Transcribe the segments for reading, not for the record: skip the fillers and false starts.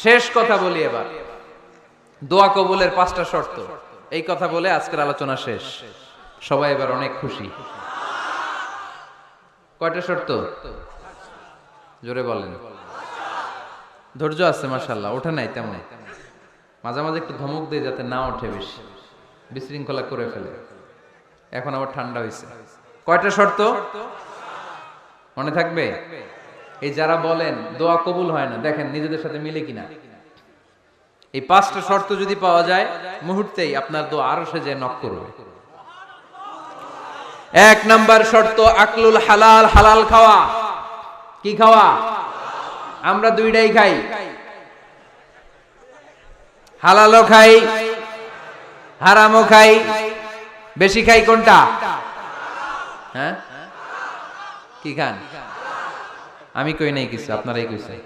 শেষ কথা বলি এবার, দোয়া কবুলের 5টা শর্ত। এই কথা বলে আজকের আলোচনা শেষ। সবাই এবার অনেক খুশি। কয়টা শর্ত? জোরে বলেন। ধৈর্য আছে মাশাআল্লাহ, ওঠে নাই তেমন। মাঝে মাঝে একটু ধমক দিয়ে যাতে না ওঠে, বেশি বিশৃঙ্খলা করে ফেলে। এখন আবার ঠান্ডা হয়েছে। কয়টা শর্ত মনে থাকবে? এই যারা বলেন দোয়া কবুল হয় না, দেখেন নিজেদের সাথে মিলে কিনা। এই 5টা শর্ত যদি পাওয়া যায়, মুহূর্তেই আপনার দোয়া আরশে যে নক করবে। 1 নাম্বার শর্ত আকলুল হালাল, হালাল খাওয়া। কি খাওয়া? আমরা দুইটাই খাই, হালালও খাই, হারামও খাই। বেশি খাই কোনটা? হ্যাঁ, কি খান? আমি কই নাই কিছু, আপনারাই কইছেন।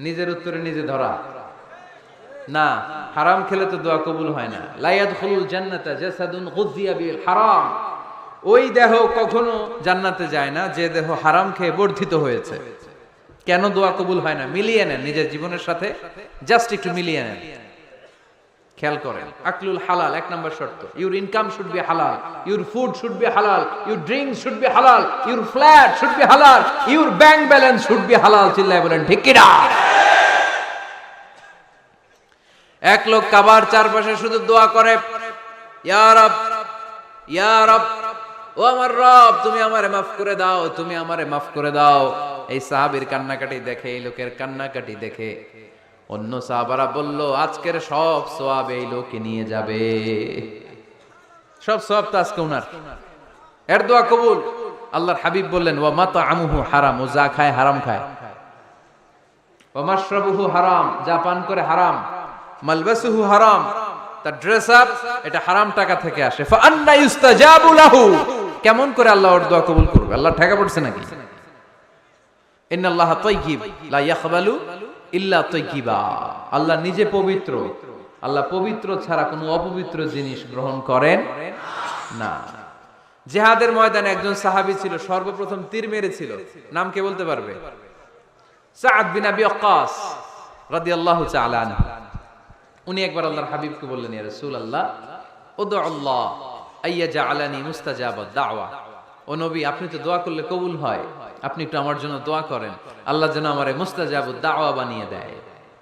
নিজের উত্তরে নিজে ধরা না। হারাম খেলে তো দোয়া কবুল হয় না। লা ইয়াদখুলুল জান্নাতা জাসাদুন গুযিয়া বিল হারাম। ওই দেহ কখনো জান্নাতে যায় না যে দেহ হারাম খেয়ে বর্ধিত হয়েছে। কেন দোয়া কবুল হয় না? মিলিয়ে নেন নিজের জীবনের সাথে, জাস্ট একটু মিলিয়ে নেন, খেয়াল করেন। আকলুল হালাল 1 নাম্বার শর্ত। ইউর ইনকাম শুড বি হালাল, ইউর ফুড শুড বি হালাল, ইউর ড্রিঙ্ক শুড বি হালাল, ইউর ফ্ল্যাট শুড বি হালাল, your bank balance should be হালাল। চিল্লায় বলেন ঠিক কি না? এক লোক কাবার চারপাশে শুধু দোয়া করে, ইয়া রব, ইয়া রব, ও আমার রব, তুমি আমারে মাফ করে দাও, তুমি আমারে মাফ করে দাও। এই সাহাবীর কান্নাকাটি দেখে, এই লোকের কান্নাকাটি দেখে অন্য সাহাবারা বলল, আজকের সব সওয়াব এই লোকে নিয়ে যাবে। সব সওয়াব তো আজকে উনার। এর দোয়া কবুল। আল্লাহর হাবিব বললেন, ওয়া মাতআমুহু হারাম, ও যা খায় হারাম খায়। ওয়া মাশরাবুহু হারাম, যা পান করে হারাম। মালবাসুহু হারাম, তার ড্রেস আপ এটা হারাম টাকা থেকে আসে। ফা আন্না ইউস্তাজাবু লাহু, কেমন করে আল্লাহ ওর দোয়া কবুল করবে? আল্লাহ ঠেকা পড়ছে নাকি? ইন্নাল্লাহা তাইয়্যিব লা ইয়াকবালু ইল্লা তাইয়্যিবা। আল্লাহ নিজে পবিত্র, আল্লাহ পবিত্র ছাড়া কোনো অপবিত্র জিনিস গ্রহণ করেন না। জিহাদের ময়দানে একজন সাহাবী ছিল, সর্বপ্রথম তীর মেরেছিল। নাম কে বলতে পারবে? সাদ বিন আবি ওয়াক্কাস রাদিয়াল্লাহু তাআলা আনহু। উনি একবার আল্লাহর হাবিবকে বললেন, ইয়া রাসূলুল্লাহ, উদউ আল্লাহ আইয়াজআলানি মুস্তাজাবাদ দাওয়া। ও নবী, আপনি তো দোয়া করলে কবুল হয়, আপনি একটু আমার জন্য দোয়া করেন, আল্লাহ যেন আমারে মুস্তাজাবুদ দাওয়া বানিয়ে দেয়।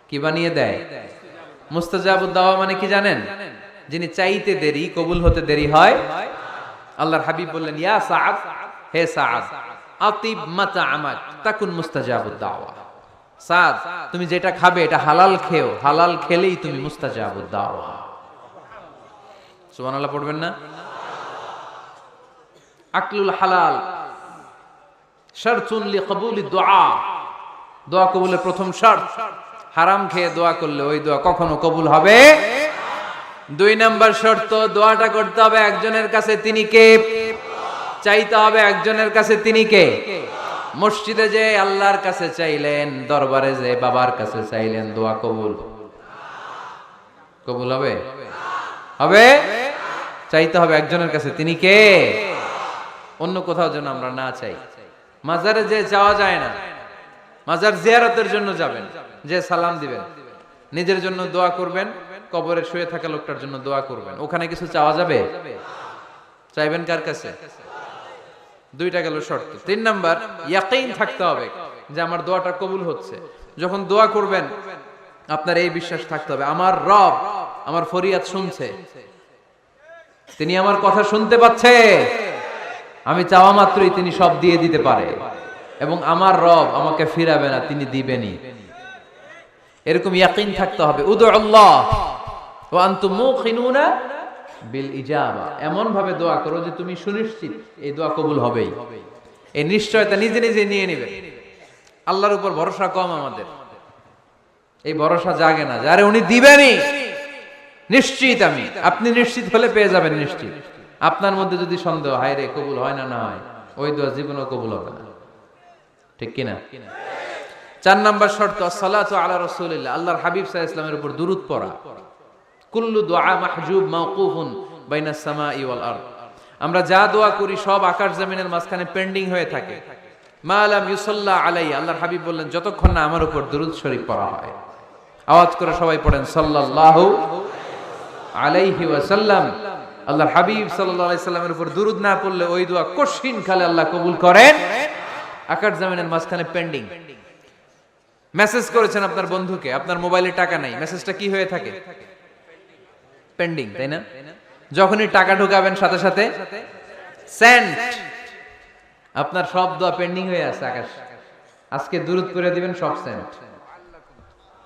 কি বানিয়ে দেয়? মুস্তাজাবুদ দাওয়া মানে কি জানেন? যিনি চাইতে দেরি, কবুল হতে দেরি হয়। আল্লাহর হাবিব বললেন, ইয়া সাআদ, হে সাআদ, আতিব মাতআমাক তাকুন মুস্তাজাবুদ দাওয়া। সাদ, তুমি যেটা খাবে এটা হালাল খেও, হালাল খেলেই তুমি মুস্তাজাবুদ দাওয়া। সুবহানাল্লাহ পড়বেন না? আকলুল হালাল শারতুন লিকবুলিদ দুআ, দোয়া কবুলের প্রথম শর্ত। হারাম খেয়ে দোয়া করলে ওই দোয়া কখনো কবুল হবে। 2 নাম্বার শর্ত, দোয়াটা করতে হবে একজনের কাছে, তিনি কে? চাইতে হবে একজনের কাছে, তিনি কে? মসজিদে যে আল্লাহর কাছে চাইলেন, দরবারে যে বাবার কাছে চাইলেন, দোয়া কবুল কবুল হবে? হবে? চাইতে হবে একজনের কাছে, তিনি কে? অন্য কোথাও যেন আমরা না চাই। মাজারে যে যাওয়া যায় না, মাজার জিয়ারতের জন্য যাবেন, যে সালাম দিবেন, নিজের জন্য দোয়া করবেন, কবরে শুয়ে থাকা লোকটার জন্য দোয়া করবেন। ওখানে কিছু চাওয়া যাবে? চাইবেন কার কাছে? 2টা গেল শর্ত। 3 নাম্বার, ইয়াকিন থাকতে হবে যে আমার দোয়াটা কবুল হচ্ছে। যখন দোয়া করবেন আপনার এই বিশ্বাস থাকতে হবে, আমার রব আমার ফরিয়াদ শুনছে, তিনি আমার কথা শুনতে পাচ্ছে, আমি চাওয়া মাত্রই তিনি সব দিয়ে দিতে পারে, এবং আমার রব আমাকে ফিরাবে না, তিনি দিবেনই। এরকম ইয়াকিন থাকতে হবে। উদু আল্লাহ ওয়া আনতুম মুকিনুনা বিল ইজাবা, এমন ভাবে দোয়া করো যে তুমি সুনিশ্চিত এই দোয়া কবুল হবেই। এই নিশ্চয়তা নিজে নিজে নিয়ে নেবে। আল্লাহর উপর ভরসা কম আমাদের, এই ভরসা জাগে না যারে উনি দিবেনই, নিশ্চিত আমি। আপনি নিশ্চিত হলে পেয়ে যাবেন নিশ্চিত। আপনার মধ্যে যদি সন্দেহ, হায় রে কবুল হয় না, না হয়, ওই দোয়া জীবনেও কবুল হবে না। ঠিক কিনা? 4 নাম্বার শর্ত, আসসালাতু আলা রাসূলিল্লাহ, আল্লাহর হাবিব সাল্লাল্লাহু আলাইহি ওয়াসাল্লামের উপর দুরূদ পড়া। কুল্লু দুআ মাহজুব মাওকুফুন বাইনাস সামাই ওয়াল আরদ। আমরা যা দোয়া করি সব আকাশ জমিনের মাঝখানে পেন্ডিং হয়ে থাকে। মা লাম ইউসাল্লা আলাইহি, আল্লাহর হাবিব বললেন যতক্ষণ না আমার উপর দুরূদ শরীফ পড়া হয়। আওয়াজ করে সবাই পড়েন সাল্লাল্লাহু আলাইহি ওয়াসাল্লাম। আল্লাহর হাবিব সাল্লাল্লাহু আলাইহি সাল্লামের উপর দুরূদ না পড়লে ওই দোয়া কঠিন কালে আল্লাহ কবুল করেন। আকাশ জামিনের মাঝখানে পেন্ডিং। মেসেজ করেছেন আপনার বন্ধুকে, আপনার মোবাইলে টাকা নাই, মেসেজটা কি হয়ে থাকে? পেন্ডিং, তাই না? যখনই টাকা ঢোকাবেন সাথে সাথে সেন্ড। আপনার সব দোয়া পেন্ডিং হয়ে আছে আকাশ। আজকে দুরূদ করে দিবেন, সব সেন্ড।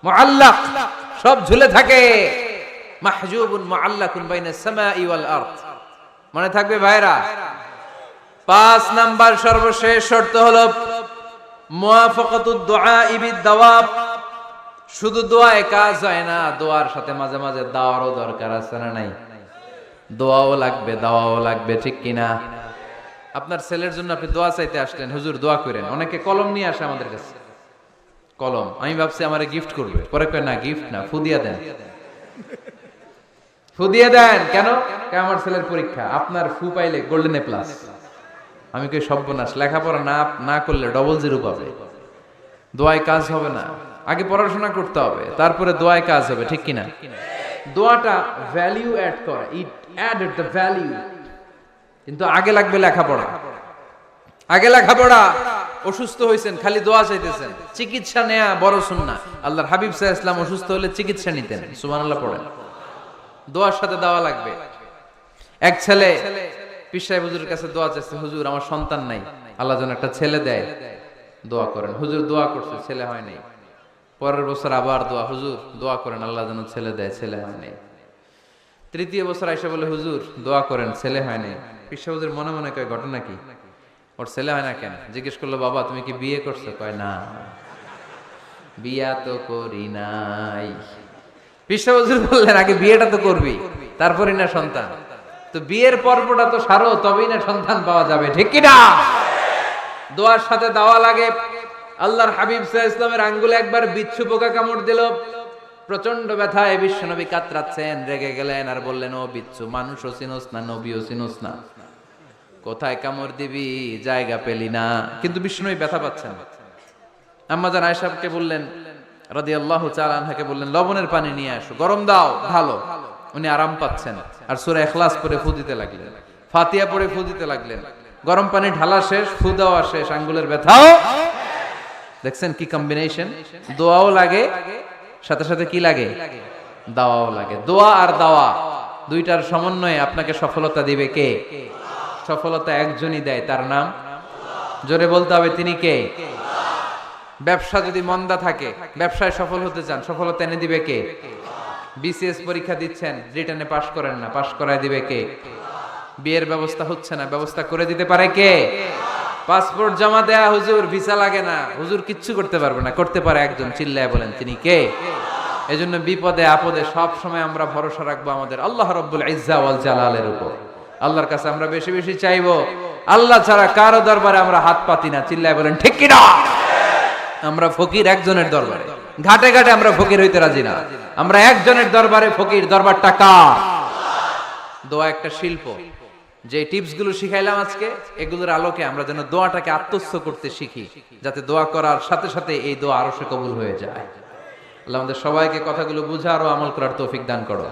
মুআল্লাক, সব ঝুলে থাকে। মাহজুবুন মুআল্লাকুন বাইনাস সামাই ওয়াল আরদ। মনে থাকবে ভাইরা? 5 নাম্বার সর্বশেষ শর্ত হলো মুওয়াফাকাতুদ দুআই বিদ-দাওয়াব। শুধু দোয়ায় কাজ হয় না, দোয়ার সাথে মাঝে মাঝে দাওয়ারও দরকার আছে না নাই? দোয়াও লাগবে, দাওয়াও লাগবে, ঠিক কিনা? আপনার ছেলের জন্য আপনি দোয়া চাইতে আসলেন, হুজুর দোয়া করেন। অনেকে কলম নিয়ে আসে আমাদের কাছে, কলম। আমি ভাবছি আমারে গিফট করবে, পরে কয় না, গিফট না, ফুদিয়া দেন। ফুদিয়া দেন কেন? আমার ছেলের পরীক্ষা, আপনার ফু পাইলে গোল্ডেন এ প্লাস। আমি কই সর্বনাশ, লেখাপড়া না করলে ডবল জিরো পাবে, দোয়ায় কাজ হবে না। আগে পড়াশোনা করতে হবে, তারপরে দোয়ায় কাজ হবে, ঠিক কিনা? দোয়াটা ভ্যালু অ্যাড করে, ইট অ্যাডেড দ্য ভ্যালু। কিন্তু আগে লাগবে লেখাপড়া, আগে লেখাপড়া। অসুস্থ হয়েছেন, খালি দোয়া চাইতেছেন। চিকিৎসা নেয়া বড় সুন্নাহ। আল্লাহর হাবিব সাল্লাল্লাহু আলাইহি ওয়াসাল্লাম অসুস্থ হলে চিকিৎসা নিতেন। সুবহানাল্লাহ পড়েন। দোয়ার সাথে দাওয়া লাগবে। এক ছেলে পীর সাহেব হুজুরের কাছে দোয়া চাইছে, হুজুর আমার সন্তান নাই, আল্লাহ যেন একটা ছেলে দেয়, দোয়া করেন। হুজুর দোয়া করছে, ছেলে হয় নাই। পরের বছর আবার দোয়া, হুজুর দোয়া করেন আল্লাহ যেন ছেলে দেয়, ছেলে হয় নাই। তৃতীয় বছর আইসা বলে, হুজুর দোয়া করেন, ছেলে হয় নাই। পীর সাহেব হুজুর মনে মনে কয়, ঘটনা কি? ওর ছেলে হয় না কেন? জিজ্ঞেস করলো, বাবা তুমি কি বিয়ে করছো? কয় না, বিয়া তো করি নাই। পীর সাহেব হুজুর বললেন, আগে বিয়েটা তো করবি, তারপরই না সন্তান। তো বিয়ের পর্বটা তো সারো, তবেই না সন্তান পাওয়া যাবে, ঠিক কি না? দোয়ার সাথে দাওয়া লাগে। আল্লাহর হাবিব সাল্লাল্লাহু আলাইহি ওয়াসাল্লামের আঙ্গুলে একবার বিচ্ছু পোকা কামড় দিল। প্রচন্ড ব্যথায় বিশ্বনবী কাতরাচ্ছেন, রেগে গেলেন আর বললেন, ও বিচ্ছু, মানুষও চিনোস না, নবীও চিনোস না, কোথায় কামড় দিবি, জায়গা পেলি না। কিন্তু বিশ্বনবী ব্যথা পাচ্ছেন। আম্মা জান আয়েশাকে বললেন রাদিয়াল্লাহু তাআলা আনহাকে বললেন, লবণের পানি নিয়ে আসো, গরম দাও, ঢালো। উনি আরাম পাচ্ছেন। আর সূরা ইখলাস পড়ে ফু দিতে লাগলেন, ফাতিহা পড়ে ফু দিতে লাগলেন। গরম পানি ঢালা শেষ, ফু দেওয়া শেষ, আঙ্গুলের ব্যথাও। দেখছেন কি কম্বিনেশন? দোয়াও লাগে, সাথে সাথে কি লাগে? দাওয়াও লাগে। দোয়া আর দাওয়া দুইটার সমন্বয়ে আপনাকে সফলতা দিবে কে? সফলতা একজনই দেয়, তার নাম জোরে বলতে হবে, তিনি কে? ব্যবসা যদি মন্দা থাকে, ব্যবসায় সফল হতে চান, সফলতা এনে দিবে কে? বিসিএস পরীক্ষা দিচ্ছেন, রিটেনে পাশ করেন না, পাশ করায় দিবে কে? বিয়ের ব্যবস্থা হচ্ছে না, ব্যবস্থা করে দিতে পারে কে? পাসপোর্ট জমা দেয়া, হুজুর ভিসা লাগে না, হুজুর কিচ্ছু করতে পারবে না, করতে পারে একজন, চিল্লায় বলেন তিনি কে? এজন্য বিপদে আপদে সব সময় আমরা ভরসা রাখবো আমাদের আল্লাহ রাব্বুল ইজ্জা ওয়াল জালালের উপর। আল্লাহর কাছে আমরা বেশি বেশি চাইবো। আল্লাহ ছাড়া কারো দরবারে আমরা হাত পাতি না, চিল্লায় বলেন ঠিক কি না? আমরা ফকির একজনের দরবারে, ঘাটে ঘাটে আমরা ফকির হইতে রাজি না, আমরা একজনের দরবারে ফকির। দরবারটা কার? দোয়া একটা শিল্প। যে টিপস গুলো শিখাইলাম আজকে, এগুলোর আলোকে আমরা যেন দোয়াটাকে আত্মস্থ করতে শিখি, যাতে দোয়া করার সাথে সাথে এই দোয়া আরো সে কবুল হয়ে যায়। আল্লাহ আমাদের সবাইকে কথাগুলো বুঝার ও আমল করার তৌফিক দান করো।